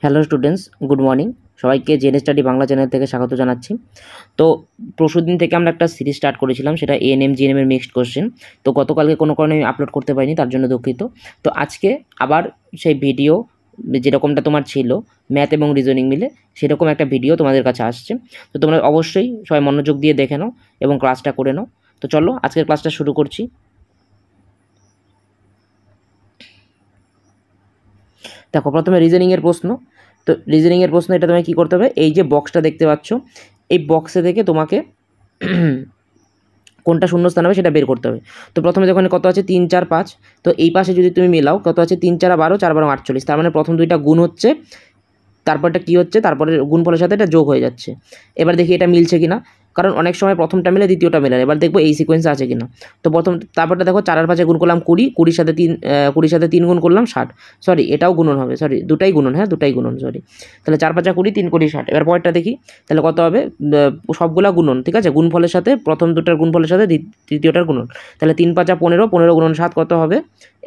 Hello students, good morning. সবাইকে জেনে study Bangla channel থেকে স্বাগত জানাচ্ছি। তো পরশুদিন থেকে আমরা একটা সিরিজ স্টার্ট করেছিলাম, সেটা এএনএম জিএনএম এর মিক্সড কোশ্চেন। তো গতকালকে কোনো কারণে আমি আপলোড করতে পারিনি, তার জন্য দুঃখিত। তো আজকে আবার সেই ভিডিও যেরকমটা তোমার ছিল ম্যাথ এবং রিজনিং মিলে, সেরকম একটা ভিডিও তোমাদের কাছে আসছে। তো তোমরা অবশ্যই সবাই মনোযোগ দিয়ে দেখে নাও এবং ক্লাসটা করে নাও। তো চলো আজকের ক্লাসটা শুরু করছি। দেখো, প্রথমে রিজনিংয়ের প্রশ্ন। তো রিজনিংয়ের প্রশ্ন এটা তোমায় কী করতে হবে, এই যে বক্সটা দেখতে পাচ্ছ, এই বক্সে থেকে তোমাকে কোনটা শূন্যস্থান হবে সেটা বের করতে হবে। তো প্রথমে যখন কত আছে 3 4 5, তো এই পাশে যদি তুমি মেলাও কত আছে 3 4 12, 4 12 48, তার মানে প্রথম দুইটা গুণ হচ্ছে, তারপরটা কী হচ্ছে, তারপরে গুণফলের সাথে এটা যোগ হয়ে যাচ্ছে। এবার দেখি এটা মিলছে কিনা, কারণ অনেক সময় প্রথমটা মিলে দ্বিতীয়টা মেলে না। এবার দেখবো এই সিকোয়েন্সে আছে কিনা। তো তারপরটা দেখো 4 আর 5 গুণ করলাম 20, 20 সাথে 3 গুণ করলাম 60। সরি, এটাও গুণন হবে, সরি দুটাই গুণন, হ্যাঁ দুটাই গুণন, সরি। তাহলে 4 5 20, 3 20 60। এবার পরেরটা দেখি, তাহলে কত হবে, সবগুলা গুণন, ঠিক আছে, গুণফলের সাথে প্রথম দুটার গুণফলের সাথে তৃতীয়টার গুণন। তাহলে 3 5 15, 15 গুণন 7 কত হবে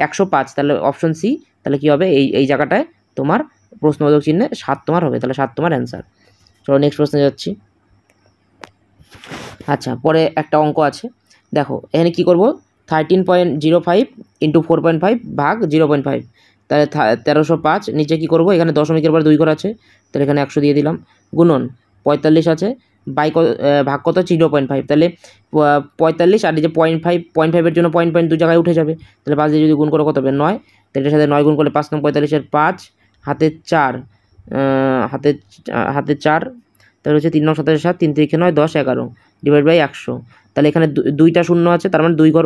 105। তাহলে অপশন সি, তাহলে কী হবে, এই জায়গাটায় তোমার প্রশ্নবোধক চিহ্নে 7 তোমার হবে, তাহলে 7 তোমার অ্যান্সার। চলো নেক্সট প্রশ্নে যাচ্ছি। আচ্ছা, পরে একটা অঙ্ক আছে, দেখো এখানে কি করব, 13.05 ইন্টু 4.5 ভাগ 0.5, তাহলে 1305। নিচে কি করব, এখানে দশমিকের পর 2 ঘর আছে, তাহলে এখানে 100 দিয়ে দিলাম। গুণন 45 আছে, ভাগ কত 0.5, তাহলে 45, আর এই যে 0.5 জন্য পয়েন্ট 2 জায়গায় উঠে যাবে, তাহলে 5 দিয়ে যদি গুণ করো কত হবে 9, তাহলে এটার সাথে 9 গুণ করলে 5 নং 45-এর 5, হাতে 4, হাতে 4, তাহলে হচ্ছে 3 নং 27 7, 3 3 9 10 11 ডিভাইড বাই 100। তাহলে এখানে দুইটা শূন্য আছে, তার মানে 2 ঘর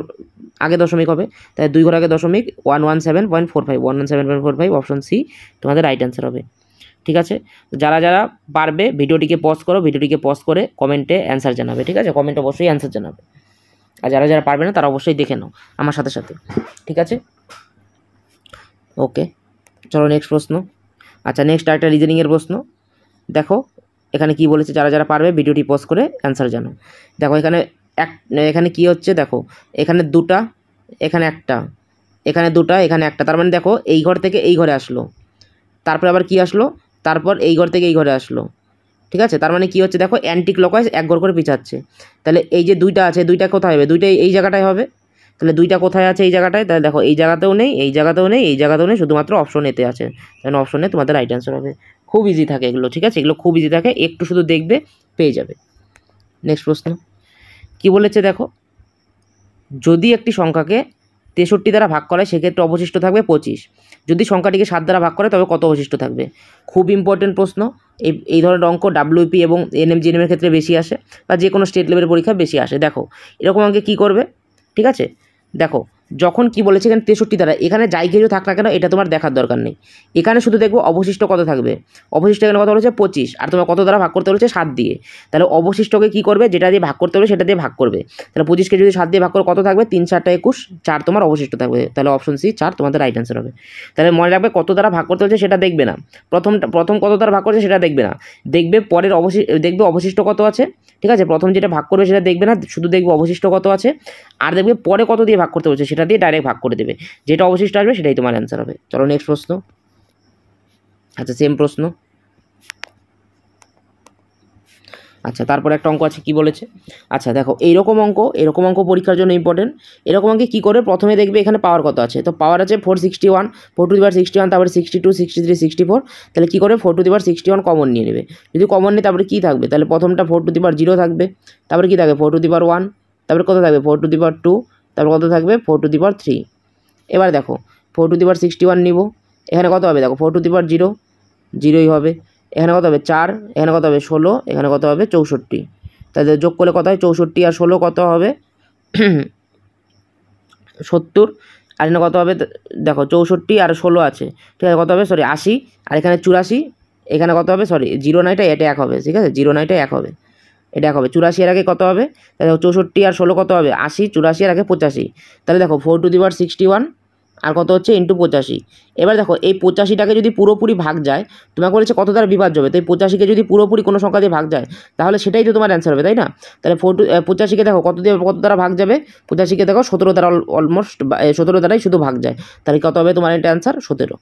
আগে দশমিক হবে, তাই 2 ঘর আগে দশমিক 117.45, 117.45, অপশন সি তোমাদের রাইট অ্যান্সার হবে। ঠিক আছে, যারা যারা পারবে ভিডিওটিকে পজ করো, ভিডিওটিকে পজ করে কমেন্টে অ্যান্সার জানাবে, ঠিক আছে, কমেন্টে অবশ্যই অ্যান্সার জানাবে। আর যারা যারা পারবে না তারা অবশ্যই দেখে নাও আমার সাথে সাথে, ঠিক আছে। ওকে, চলো নেক্সট প্রশ্ন। আচ্ছা, নেক্সট একটা রিজনিংয়ের প্রশ্ন। দেখো এখানে কি বলেছে, যারা যারা পারবে ভিডিওটি পজ করে অ্যান্সার জানো। দেখো এখানে কি হচ্ছে, দেখো এখানে দুটা, এখানে একটা, এখানে দুটা, এখানে একটা, তার মানে দেখো এই ঘর থেকে এই ঘরে আসলো, তারপর আবার কি আসলো, তারপর এই ঘর থেকে এই ঘরে আসলো, ঠিক আছে। তার মানে কি হচ্ছে, দেখো অ্যান্টি ক্লকওয়াইজ এক ঘর করে পিছাচ্ছে। তাহলে এই যে দুইটা আছে, দুইটা কোথায় হবে, দুইটাই এই জায়গাটায় হবে। তাহলে দুইটা কোথায় আছে এই জায়গাটায়, তাহলে দেখো এই জায়গাতেও নেই, এই জায়গাতেও নেই, এই জায়গাতেও নেই, শুধুমাত্র অপশন এতে আছে, তাহলে অপশনে তোমাদের রাইট অ্যান্সার হবে। খুব ইজি থাকে এগুলো, ঠিক আছে, এগুলো খুব ইজি থাকে, একটু শুধু দেখবে পেয়ে যাবে। নেক্সট প্রশ্ন কি বলেছে, দেখো যদি একটি সংখ্যাকে 63 দ্বারা ভাগ করা হয় সেক্ষেত্রে অবশিষ্ট থাকবে 25, যদি সংখ্যাটিকে 7 দ্বারা ভাগ করে তবে কত অবশিষ্ট থাকবে। খুব ইম্পর্টেন্ট প্রশ্ন। এই ধরনের অঙ্ক ডাব্লিউপি এবং এনএম জিএনএমের ক্ষেত্রে বেশি আসে, বা যে কোনো স্টেট লেভেলের পরীক্ষায় বেশি আসে। দেখো এরকম অঙ্কে কী করবে, ঠিক আছে, দেখো যখন কি বলেছে এখানে 63 দ্বারা, এখানে যাই কিছু থাক না কেন এটা তোমার দেখার দরকার নেই, এখানে শুধু দেখবো অবশিষ্ট কত থাকবে। অবশিষ্ট এখানে কত বলেছে 25, আর তোমার কত দ্বারা ভাগ করতে বলেছে 7 দিয়ে, তাহলে অবশিষ্টকে কী করবে, যেটা দিয়ে ভাগ করতে হবে সেটা দিয়ে ভাগ করবে। তাহলে 25কে যদি 7 দিয়ে ভাগ করে কত থাকবে, 3 7 21, 4 তোমার অবশিষ্ট থাকবে, তাহলে অপশন সি 4 তোমাদের রাইট অ্যান্সার হবে। তাহলে মনে রাখবে কত দ্বারা ভাগ করতে হচ্ছে সেটা দেখবে না, প্রথম কত দ্বারা ভাগ করছে সেটা দেখবে না, দেখবে পরের দেখবে অবশিষ্ট কত আছে, ঠিক আছে। প্রথম যেটা ভাগ করবে সেটা দেখবে না, শুধু দেখবে অবশিষ্ট কত আছে, আর দেখবে পরে কত দিয়ে ভাগ করতে হচ্ছে সেটা দিয়ে ডাইরেক্ট ভাগ করে দেবে, যেটা অবশিষ্ট আসবে সেটাই তোমার অ্যান্সার হবে। চলো নেক্সট প্রশ্ন। আচ্ছা, সেম প্রশ্ন। আচ্ছা, তারপর একটা অঙ্ক আছে, কি বলেছে, আচ্ছা দেখো এরকম অঙ্ক পরীক্ষার জন্য ইম্পর্টেন্ট। এরকম অঙ্কে কী করে, প্রথমে দেখবে এখানে পাওয়ার কত আছে, তো পাওয়ার আছে 461, 4 টু দি পাওয়ার 61, তারপরে 62, 63, 64, তাহলে কী করে 4 টু দি পাওয়ার 61 কমন নিয়ে নেবে। যদি কমন নিয়ে তারপরে কী থাকবে, তাহলে প্রথমটা 4 টু দি পাওয়ার 0 থাকবে, তারপরে কী থাকবে 4 টু দি পাওয়ার 1, তারপরে কত থাকবে 4 টু দি পাওয়ার 2, তারপর কত থাকবে 4 টু দি পাওয়ার 3। এবার দেখো 4 টু দি পাওয়ার 61 নিব, এখানে কত হবে, দেখো 4 টু দি পাওয়ার 0, 0ই হবে, এখানে কত হবে 4, এখানে কত হবে 16, এখানে কত হবে 64, তাহলে যোগ করলে কত হয় 64 আর 16 কত হবে 70, আর এখানে কত হবে, দেখো 64 আর 16 আছে, ঠিক আছে, কত হবে, সরি 80, আর এখানে 84, এখানে কত হবে, সরি 0 না, এটা 1 হবে, ঠিক আছে, 0 না, এটা 1 হবে, এটা 1 হবে। 84 এর আগে কত হবে, তাহলে 64 আর 16 কত হবে 80, 84 এর আগে 85, তাহলে দেখো 4 টু দি পাওয়ার 61 আর কত হচ্ছে ইন্টু 85। এবার দেখো এই 85টাকে যদি পুরোপুরি ভাগ যায়, তোমাকে বলেছে কত দ্বারা বিভাজ্য হবে, তো এই 85কে যদি পুরোপুরি কোনো সংখ্যা দিয়ে ভাগ যায় তাহলে সেটাই তো তোমার অ্যান্সার হবে, তাই না। তাহলে 85কে দেখো কত দ্বারা ভাগ যাবে, 85কে দেখো 17 দ্বারা, অলমোস্ট 17 দ্বারাই শুধু ভাগ যায়, তাহলে কত হবে তোমার এটা অ্যান্সার 17।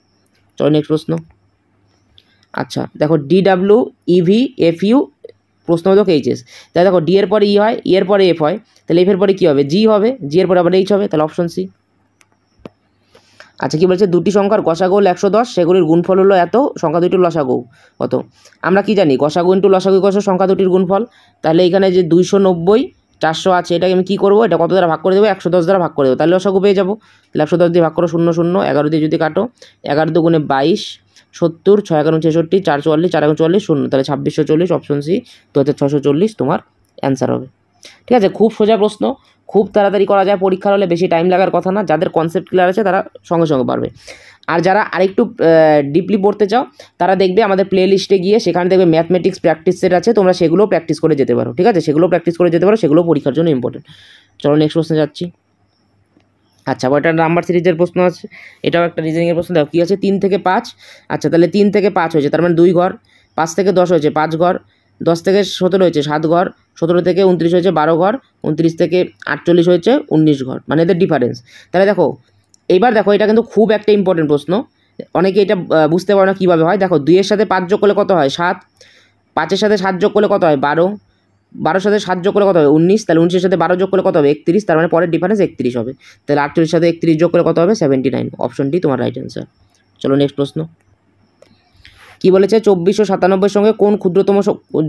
চলো নেক্সট প্রশ্ন। আচ্ছা দেখো DW EV FU প্রশ্নবোধক HS, তাহলে দেখো ডি এর পরে ই হয়, ই এর পরে এফ হয়, তাহলে এফ এর পরে কী হবে, জি হবে, জি এর পরে আবার এইচ হবে, তাহলে অপশন সি। আচ্ছা কী বলছে, দুটি সংখ্যার গসাগু 110, সেগুলির গুণফল হলো এত, সংখ্যা দুটির লসাগু কত। আমরা কি জানি, গসাগু ইন্টু লসাগু কত, সংখ্যা দুটির গুণফল। তাহলে এখানে যে 290 400 আছে, এটাকে আমি কী করবো, এটা কত দ্বারা ভাগ করে দেবো, 110 দ্বারা ভাগ করে দেবো, তাহলে লসাগু পেয়ে যাবো। তাহলে 110 দিয়ে ভাগ করো 0 0, 11 দিয়ে যদি কাটো, 11 দুগুণে 22, 70, 6 11 66, 4 44, 4 11 44, 0, তাহলে 2640, অপশন সি 2640 তোমার অ্যান্সার হবে। ঠিক আছে, খুব সোজা প্রশ্ন, খুব তাড়াতাড়ি করা যায়, পরীক্ষার হলে বেশি টাইম লাগার কথা না, যাদের কনসেপ্ট ক্লিয়ার আছে তারা সঙ্গে সঙ্গে পারবে। আর যারা আরেকটু ডিপলি পড়তে চাও তারা দেখবে আমাদের প্লে লিস্টে গিয়ে, সেখানে দেখবে ম্যাথমেটিক্স প্র্যাকটিস সেট আছে, তোমরা সেগুলো প্র্যাকটিস করে যেতে পারো। ঠিক আছে, সেগুলো প্র্যাকটিস করে যেতে পারো, সেগুলো পরীক্ষার জন্য ইম্পর্টেন্ট। চলো নেক্সট প্রশ্নে যাচ্ছি। আচ্ছা এটা নাম্বার সিরিজের প্রশ্ন আছে, এটাও একটা রিজনিংয়ের প্রশ্ন। দেখো কী আছে, 3 থেকে 5। আচ্ছা তাহলে 3 থেকে 5 হয়েছে, তার মানে 2 ঘর, 5 থেকে 10 হয়েছে 5 ঘর, 10 থেকে 17 হয়েছে 7 ঘর, 17 থেকে 29 হয়েছে 12 ঘর, 29 থেকে 48 হয়েছে 19 ঘর, মানে এদের ডিফারেন্স। তাহলে দেখো এইবার দেখো, এটা কিন্তু খুব একটা ইম্পর্টেন্ট প্রশ্ন, অনেকে এটা বুঝতে পারো না কীভাবে হয়। দেখো 2 এর সাথে 5 যোগ করলে কত হয় 7, 5-এর সাথে 7 যোগ করলে কত হয় 12, 12-এর সাথে 7 যোগ করলে কত হবে 19, তাহলে 19-এর সাথে 12 যোগ করলে কত হবে 31, তার মানে পরের ডিফারেন্স 31 হবে। তাহলে 48-এর সাথে 31 যোগ করলে কত হবে 79, অপশনটি তোমার রাইট অ্যান্সার। চলো নেক্সট প্রশ্ন। কি বলেছে, 2497 সঙ্গে কোন ক্ষুদ্রতম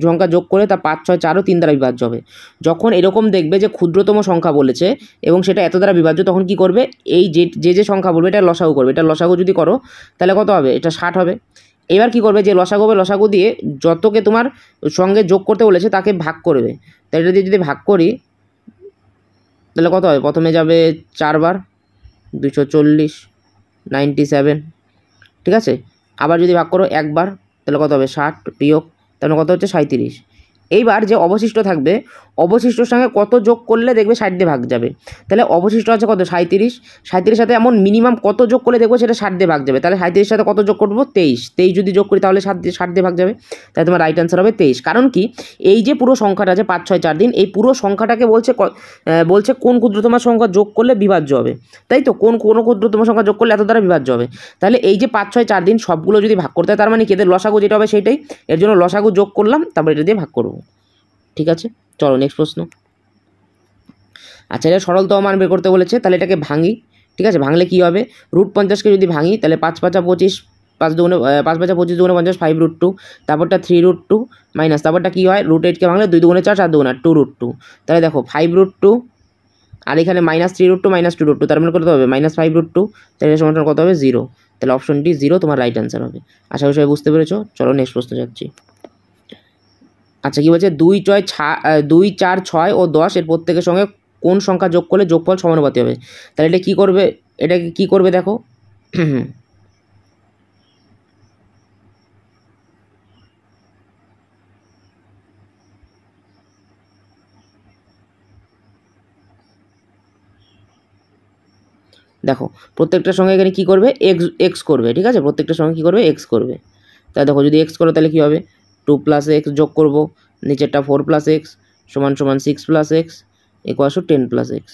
সংখ্যা যোগ করে তা 5 6 4 ও 3 দ্বারা বিভাজ্য হবে। যখন এরকম দেখবে যে ক্ষুদ্রতম সংখ্যা বলেছে এবং সেটা এত দ্বারা বিভাজ্য, তখন কি করবে, এই যে সংখ্যা বলবে এটা লসাগু করবে, এটা লসাগু যদি করো তাহলে কত হবে, এটা 60 হবে। এবার কি করবে, যে লসাগু হবে, লসাগু দিয়ে যতকে তোমার সঙ্গে যোগ করতে বলেছে তাকে ভাগ করবে। তাই এটা দিয়ে যদি ভাগ করি তাহলে কত হবে, প্রথমে যাবে 4 বার, 240, 97, ঠিক আছে। আবার যদি ভাগ করো একবার, তাহলে কত হবে 60 বিয়োগ, তাহলে কত হচ্ছে 37। এইবার যে অবশিষ্ট থাকবে, অবশিষ্টর সঙ্গে কত যোগ করলে দেখবে 60 দিয়ে ভাগ যাবে। তাহলে অবশিষ্ট আছে কত 37, 37 সাথে এমন মিনিমাম কত যোগ করলে দেখবো সেটা 60 দিয়ে ভাগ যাবে। তাহলে 37 সাথে কত যোগ করবো 23, 23 যদি যোগ করি তাহলে 60 দিয়ে ভাগ যাবে। তাহলে তোমার রাইট অ্যান্সার হবে 23। কারণ কি, এই যে পুরো সংখ্যাটা আছে 5 6 4 দিন, এই পুরো সংখ্যাটাকে বলছে কোন ক্ষুদ্রতম সংখ্যা যোগ করলে বিভাজ্য হবে, তাই তো, কোন ক্ষুদ্রতম সংখ্যা যোগ করলে এত দ্বারা বিভাজ্য হবে। তাহলে এই যে 5 6 4 দিন সবগুলো যদি ভাগ করতে হয়, তার মানে কি এদের লসাগু যেটা হবে সেইটাই, এর জন্য লসাগু যোগ করলাম, তারপর এটা দিয়ে ভাগ করবো। ঠিক আছে, চলো নেক্সট প্রশ্ন। আচ্ছা এটা সরলতম মান বের করতে বলেছে, তাহলে এটাকে ভাঙি। ঠিক আছে, ভাঙলে কি হবে, √50কে যদি ভাঙি তাহলে 5 5 25, 5 দুগুণে 5 5 25 দুগুণে 50, 5√2, তারপরটা 3√2 মাইনাস, তারপরটা কী হয়, √8কে ভাঙলে 2 দুগুণে 4, 4 দুগুণে 2√2, তাহলে দেখো 5√2 আর এখানে -3√2 -2√2, তার মানে কত হবে -5√2, তাহলে সমান কত হবে 0। তাহলে অপশনটি 0 তোমার রাইট অ্যান্সার হবে। আশা করি সবাই বুঝতে পেরেছো। চলো নেক্সট প্রশ্ন যাচ্ছি। আচ্ছা কী বলছে, 2 4 6 ও 10 এর প্রত্যেকের সঙ্গে কোন সংখ্যা যোগ করলে যোগফল সমানুপাতি হবে। তাহলে এটা কী করবে, এটাকে কী করবে দেখো, দেখো প্রত্যেকটার সঙ্গে এখানে কী করবে, এক্স করবে। ঠিক আছে, প্রত্যেকটার সঙ্গে কী করবে, এক্স করবে। তাহলে দেখো যদি এক্স করো তাহলে কী হবে, 2 + x যোগ করবো, নিচেরটা 4 + x সমান 6 + x = 10 + x।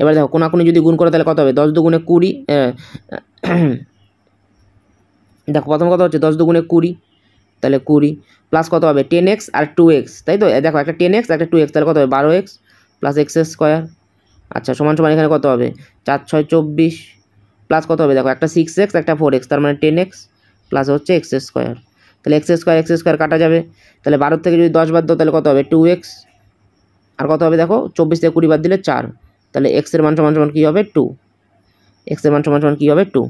এবার দেখো কোনাকুনি যদি গুণ করো তাহলে কত হবে, 10 দুগুণে 20, দেখো প্রথম কত হচ্ছে 10 দুগুণে 20, তাহলে 20 প্লাস কত হবে 10x আর 2x, তাই তো, দেখো একটা 10x একটা 2x, তাহলে কত হবে 12x + x²। আচ্ছা সমান এখানে কত হবে 4 6 24 প্লাস কত হবে, দেখো একটা 6x একটা 4x, তার মানে 10x প্লাস হচ্ছে x²। তাহলে x² কাটা যাবে, তাহলে 12 থেকে যদি 10 বাদ দাও তাহলে কত হবে 2x, আর কত হবে দেখো 24 থেকে 20 বাদ দিলে 4, তাহলে x এর মান সমান কী হবে 2, x এর মান সমান কী হবে 2।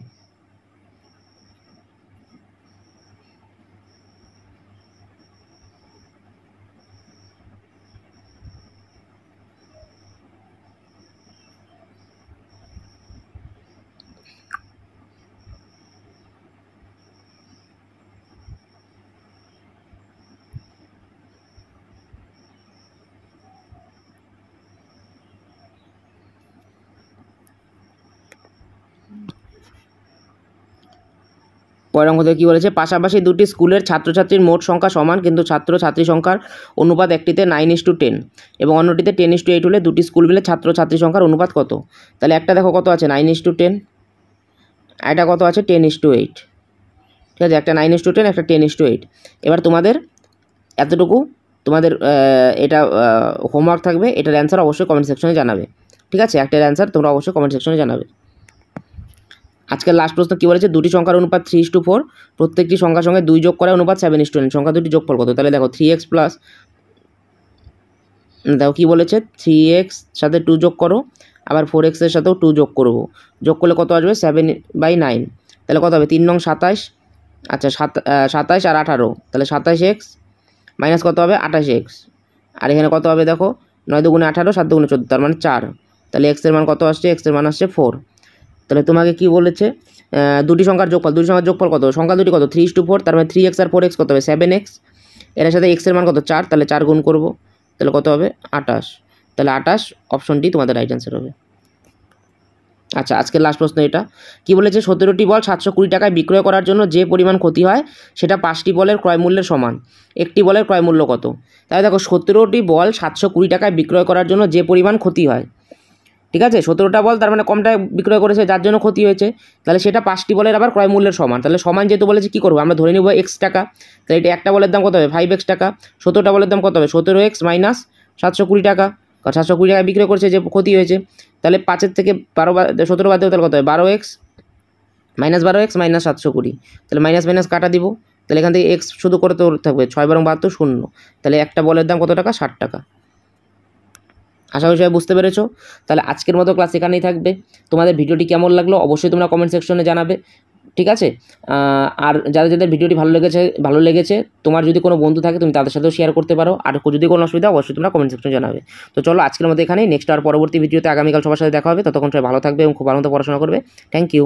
পরের অঙ্ক থেকে কী বলেছে, পাশাপাশি দুটি স্কুলের ছাত্রছাত্রীর মোট সংখ্যা সমান, কিন্তু ছাত্রছাত্রী সংখ্যার অনুপাত একটিতে 9:10 এবং অন্যটিতে 10:8 হলে দুটি স্কুল মিলে ছাত্রছাত্রী সংখ্যার অনুপাত কত। তাহলে একটা দেখো কত আছে 9:10, এটা কত আছে 10:8। ঠিক আছে, একটা 9:10 একটা 10:8। এবার তোমাদের এতটুকু তোমাদের এটা হোমওয়ার্ক থাকবে, এটার অ্যান্সার অবশ্যই কমেন্ট সেকশনে জানাবে। ঠিক আছে, একটার অ্যান্সার তোমরা অবশ্যই কমেন্ট সেকশনে জানাবে। আজকের লাস্ট প্রশ্ন কী বলেছে, দুটি সংখ্যার অনুপাত 3:4, প্রত্যেকটি সংখ্যার সঙ্গে 2 যোগ করা অনুপাত 7:9। সংখ্যা দুটি যোগফল কত? তাহলে দেখো 3x প্লাস, দেখো কী বলেছে, 3x সাথে 2 যোগ করো, আবার 4x এর সাথেও 2 যোগ করবো, যোগ করলে কত আসবে 7/9। তাহলে কত হবে 3 নং 27, আচ্ছা 27 আর 18, তাহলে 27x মাইনাস কত হবে 28x, আর এখানে কত হবে দেখো 9 দুগুণে 18, 7 দুগুণে 14, তার মানে 4। তাহলে x এর মান কত আসছে, x এর মান আসছে 4। তাহলে তোমাকে কি বলেছে, দুটি সংখ্যার যোগফল কত, সংখ্যা দুটি কত 3:4, তার মানে 3x আর 4x কত হবে 7x, এর সাথে x এর মান কত 4, তাহলে 4 গুণ করবো, তাহলে কত হবে 28। তাহলে 28 অপশনটি তোমাদের রাইট অ্যান্সার হবে। আচ্ছা, আজকের লাস্ট প্রশ্ন এটা কি বলেছে, 17টি বল 720 টাকায় বিক্রয় করার জন্য যে পরিমাণ ক্ষতি হয় সেটা 5টি বলের ক্রয় মূল্যের সমান, একটি বলের ক্রয় মূল্য কত? তাহলে দেখো 17টি বল 720 টাকায় বিক্রয় করার জন্য যে পরিমাণ ক্ষতি হয়, ঠিক আছে, 17টা বল তার মানে কমটায় বিক্রয় করেছে যার জন্য ক্ষতি হয়েছে, তাহলে সেটা 5টি বলের আবার ক্রয় মূল্যের সমান। তাহলে সমান যেহেতু বলেছে কী করবো, আমরা ধরে নিব x টাকা, তাহলে এটা একটা বলের দাম কত হবে 5x টাকা, 17টা বলের দাম কত হবে 17x মাইনাস 720 টাকা, কারণ 720 টাকা বিক্রয় করছে যে ক্ষতি হয়েছে। তাহলে 5-এর থেকে 17 বাদ দেবো, তাহলে কত হবে 12x মাইনাস 12x মাইনাস 720, তাহলে মাইনাস মাইনাস কাটা দিব, তাহলে এখান থেকে x শুধু করে তো থাকবে 6 × 12 0, তাহলে একটা বলের দাম কত টাকা 60 টাকা। আশা করি সবাই বুঝতে পেরেছো। তাহলে আজকের মতো ক্লাস এখানেই থাকবে। তোমাদের ভিডিওটি কেমন লাগলো অবশ্যই তোমরা কমেন্ট সেকশনে জানাবে, ঠিক আছে। আর যাদের ভিডিওটি ভালো লেগেছে তোমার যদি কোনো বন্ধু থাকে তুমি তাদের সাথেও শেয়ার করতে পারো, আর যদি কোনো অসুবিধা অবশ্যই তোমরা কমেন্ট সেকশনে জানাবে। তো চলো আজকের মতো এখানেই, নেক্সট আর পরবর্তী ভিডিওতে আগামীকাল সবার সাথে দেখা হবে। ততক্ষণ সবাই ভালো থাকবে এবং খুব আনন্দ পড়াশোনা করবে। Thank you.